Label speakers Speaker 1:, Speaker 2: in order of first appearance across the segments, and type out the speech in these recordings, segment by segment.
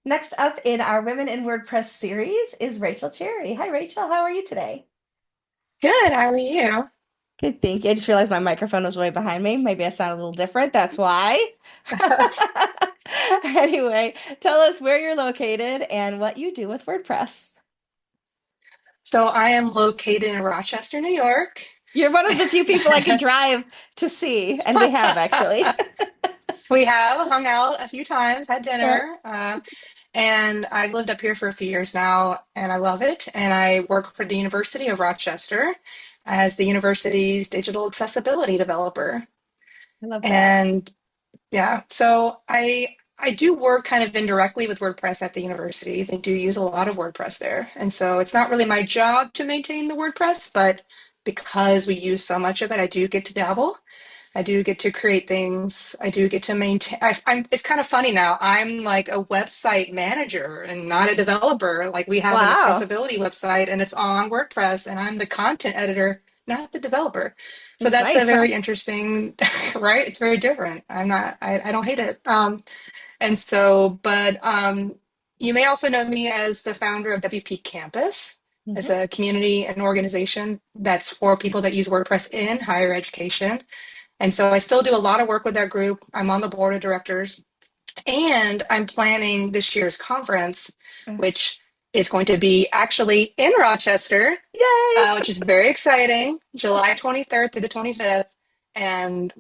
Speaker 1: Next up in our Women in WordPress series is Rachel Cherry. Hi, Rachel. How are you today?
Speaker 2: Good, how are you?
Speaker 1: Good, thank you. I just realized my microphone was way behind me. Maybe I sound a little different. That's why. Anyway, tell us where you're located and what you do with WordPress.
Speaker 2: So I am located in Rochester, New York.
Speaker 1: You're one of the few people I can drive to see, and we have actually.
Speaker 2: We have hung out a few times, had
Speaker 1: Yeah,
Speaker 2: dinner, and I've lived up here for a few years now, and I love it. And I work for the University of Rochester as the university's digital accessibility developer.
Speaker 1: I love that.
Speaker 2: And yeah, so I do work kind of indirectly with WordPress at the university. They do use a lot of WordPress there. And so it's not really my job to maintain the WordPress, but because we use so much of it, I do get to dabble. I do get to create things. I do get to maintain. It's kind of funny now. I'm like a website manager and not a developer. Like we have an
Speaker 1: Wow,
Speaker 2: accessibility website and it's on WordPress, and I'm the content editor, not the developer. So
Speaker 1: that's
Speaker 2: that's a
Speaker 1: nice, huh?
Speaker 2: very interesting, right? It's very different. I don't hate it. But you may also know me as the founder of WP Campus, as
Speaker 1: Mhm.
Speaker 2: a community and organization that's for people that use WordPress in higher education. And so I still do a lot of work with that group. I'm on the board of directors, and I'm planning this year's conference, which is going to be actually in Rochester,
Speaker 1: Yay!
Speaker 2: which is very exciting, July 23rd through the 25th. And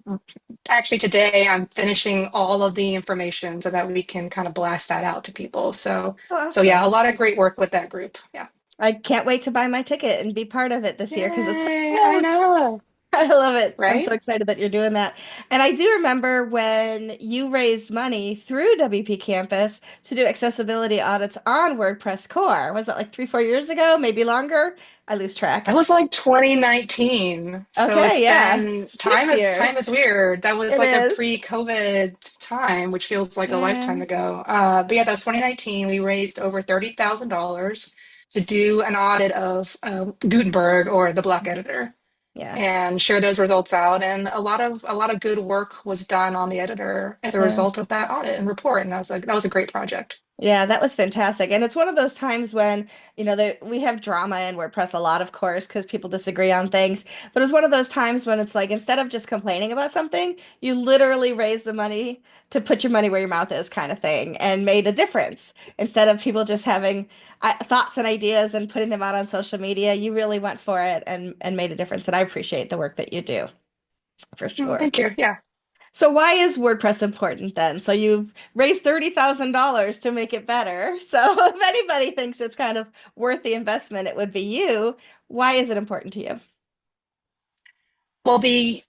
Speaker 2: actually, today I'm finishing all of the information so that we can kind of blast that out to people. So yeah, a
Speaker 1: Awesome.
Speaker 2: lot of great work with that group. Yeah.
Speaker 1: I can't wait to buy my ticket and be part of it this year because it's so
Speaker 2: Yay, I
Speaker 1: close.
Speaker 2: know,
Speaker 1: I love it. I'm so
Speaker 2: right?
Speaker 1: excited that you're doing that. And I do remember when you raised money through WP Campus to do accessibility audits on WordPress core. Was that like 3, 4 years ago? Maybe longer? I lose
Speaker 2: That
Speaker 1: track.
Speaker 2: was like 2019. So it's
Speaker 1: Okay, yeah.
Speaker 2: been
Speaker 1: six
Speaker 2: time
Speaker 1: years.
Speaker 2: is weird. That was
Speaker 1: It
Speaker 2: like a
Speaker 1: is.
Speaker 2: pre-COVID time, which feels like a lifetime
Speaker 1: Yeah.
Speaker 2: ago. But yeah, that was 2019. We raised over $30,000 to do an audit of Gutenberg or the block editor
Speaker 1: Yeah.
Speaker 2: and share those results out. And a lot of good work was done on the editor as a
Speaker 1: Yeah.
Speaker 2: result of that audit and report. And that was a great project.
Speaker 1: Yeah, that was fantastic. And it's one of those times when, we have drama in WordPress a lot, of course, because people disagree on things. But it's one of those times when it's like, instead of just complaining about something, you literally raise the money to put your money where your mouth is kind of thing and made a difference. Instead of people just having thoughts and ideas and putting them out on social media, you really went for it and made a difference. And I appreciate the work that you do, for
Speaker 2: Oh,
Speaker 1: sure.
Speaker 2: thank you. Yeah.
Speaker 1: So why is WordPress important then? So you've raised $30,000 to make it better. So if anybody thinks it's kind of worth the investment, it would be you. Why is it important to you?
Speaker 2: Well, the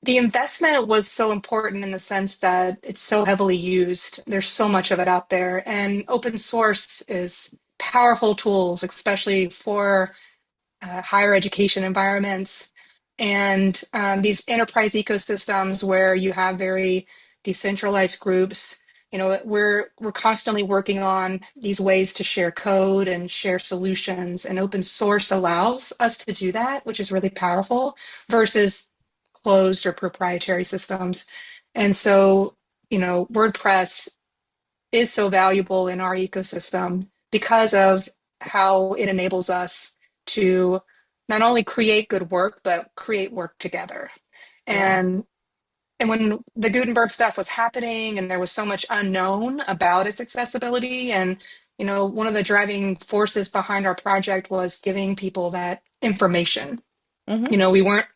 Speaker 2: investment was so important in the sense that it's so heavily used. There's so much of it out there, and open source is powerful tools, especially for higher education environments and these enterprise ecosystems where you have very decentralized groups. We're constantly working on these ways to share code and share solutions, and open source allows us to do that, which is really powerful versus closed or proprietary systems. And so, WordPress is so valuable in our ecosystem because of how it enables us to not only create good work, but create work together.
Speaker 1: Yeah.
Speaker 2: And when the Gutenberg stuff was happening and there was so much unknown about its accessibility, and one of the driving forces behind our project was giving people that information.
Speaker 1: Hmm.
Speaker 2: We weren't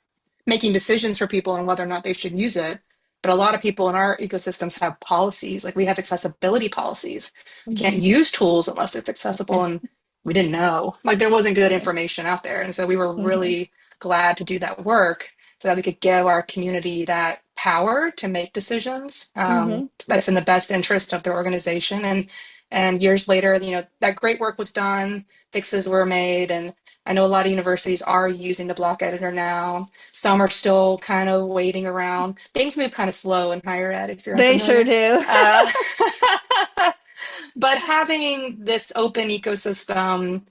Speaker 2: making decisions for people on whether or not they should use it. But a lot of people in our ecosystems have policies, like we have accessibility policies. We can't
Speaker 1: Hmm.
Speaker 2: use tools unless it's accessible. And we didn't know, like there wasn't good
Speaker 1: Yeah.
Speaker 2: information out there. And so we were
Speaker 1: Hmm.
Speaker 2: really glad to do that work so that we could give our community that power to make decisions
Speaker 1: Hmm.
Speaker 2: that's in the best interest of their organization. And years later, that great work was done, fixes were made, and I know a lot of universities are using the block editor now. Some are still kind of waiting around. Things move kind of slow in higher ed, if you're
Speaker 1: They sure
Speaker 2: unfamiliar.
Speaker 1: do.
Speaker 2: Uh, but having this open ecosystem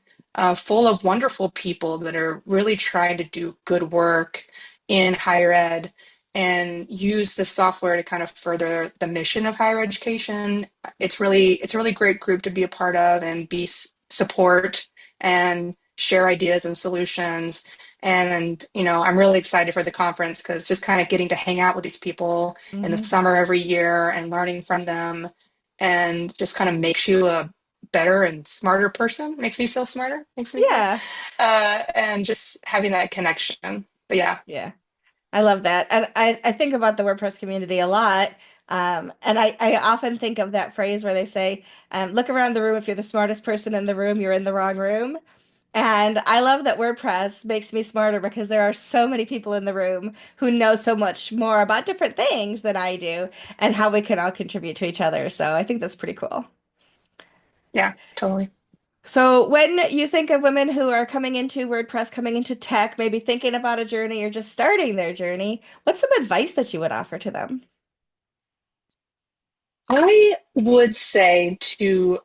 Speaker 2: full of wonderful people that are really trying to do good work in higher ed and use the software to kind of further the mission of higher education. It's a really great group to be a part of and be support and share ideas and solutions. And, I'm really excited for the conference because just kind of getting to hang out with these people in the
Speaker 1: Hmm.
Speaker 2: summer every year and learning from them and just kind of makes you a better and smarter person, makes me feel smarter, makes me feel,
Speaker 1: Yeah.
Speaker 2: and just having that connection. But yeah.
Speaker 1: Yeah. I love that. And I think about the WordPress community a lot. And I often think of that phrase where they say, look around the room. If you're the smartest person in the room, you're in the wrong room. And I love that WordPress makes me smarter because there are so many people in the room who know so much more about different things than I do and how we can all contribute to each other. So I think that's pretty cool.
Speaker 2: Yeah, totally.
Speaker 1: So when you think of women who are coming into WordPress, coming into tech, maybe thinking about a journey or just starting their journey, what's some advice that you would offer to them?
Speaker 2: I would say to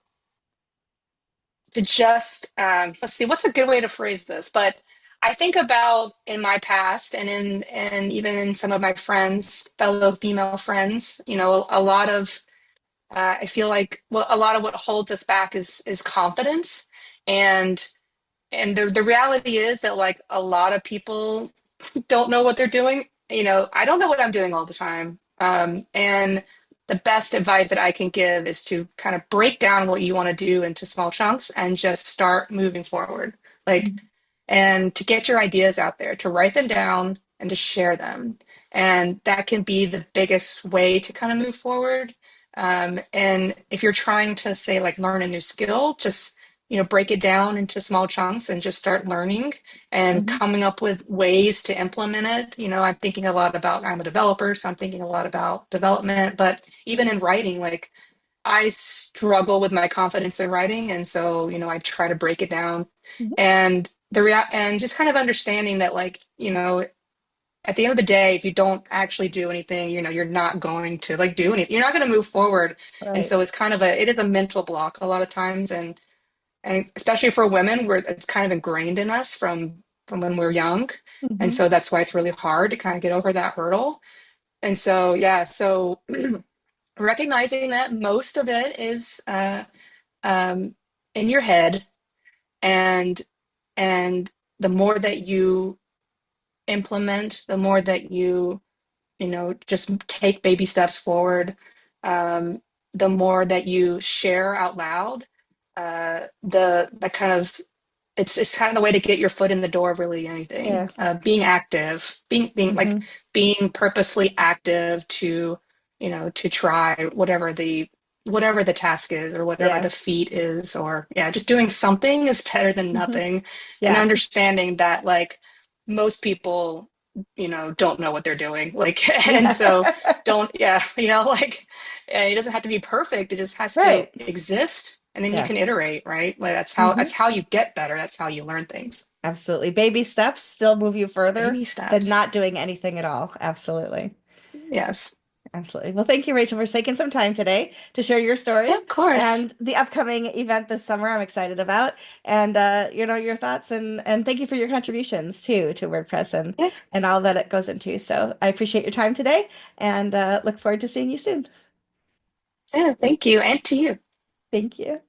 Speaker 2: just let's see, what's a good way to phrase this? But I think about in my past and even in some of my friends, fellow female friends, a lot of I feel like a lot of what holds us back is confidence and the reality is that like a lot of people don't know what they're doing. I don't know what I'm doing all the time. And the best advice that I can give is to kind of break down what you want to do into small chunks and just start moving forward. Like, and to get your ideas out there, to write them down and to share them. And that can be the biggest way to kind of move forward. And if you're trying to say like learn a new skill, just break it down into small chunks and just start learning and
Speaker 1: Hmm.
Speaker 2: coming up with ways to implement it. I'm thinking a lot about, I'm a developer, so I'm thinking a lot about development, but even in writing, like I struggle with my confidence in writing. And so, I try to break it down
Speaker 1: Hmm.
Speaker 2: and and just kind of understanding that like, at the end of the day, if you don't actually do anything, you're not going to like do anything. You're not going to move forward. And
Speaker 1: Right.
Speaker 2: so it is a mental block a lot of times. And especially for women where it's kind of ingrained in us from when we're young. And
Speaker 1: Hmm.
Speaker 2: so that's why it's really hard to kind of get over that hurdle. And so yeah, so recognizing that most of it is um, in your head, and and the more that you implement, the more that you just take baby steps forward, um, the more that you share out loud, the kind of it's kind of the way to get your foot in the door of really anything.
Speaker 1: Yeah.
Speaker 2: Being active, being like
Speaker 1: Hmm.
Speaker 2: being purposely active to try whatever the task is or whatever
Speaker 1: Yeah.
Speaker 2: the feat is, or yeah, just doing something is better than
Speaker 1: Hmm.
Speaker 2: nothing. And
Speaker 1: Yeah.
Speaker 2: understanding that like most people, don't know what they're doing. Like, and so
Speaker 1: Yeah.
Speaker 2: don't, yeah, like it doesn't have to be perfect. It just has to
Speaker 1: Right.
Speaker 2: exist, and then you
Speaker 1: Yeah.
Speaker 2: can iterate, right? Like that's
Speaker 1: Hmm.
Speaker 2: how you get better. That's how you learn things.
Speaker 1: Absolutely. Baby steps still move you further
Speaker 2: Baby
Speaker 1: than
Speaker 2: steps.
Speaker 1: not doing anything at all. Absolutely.
Speaker 2: Yes.
Speaker 1: Absolutely. Well, thank you, Rachel, for taking some time today to share your
Speaker 2: Yeah,
Speaker 1: story
Speaker 2: of course.
Speaker 1: and the upcoming event this summer I'm excited about and your thoughts and thank you for your contributions too to WordPress
Speaker 2: Yeah,
Speaker 1: and all that it goes into. So I appreciate your time today and look forward to seeing you soon.
Speaker 2: yeah, thank you. And to you.
Speaker 1: Thank you.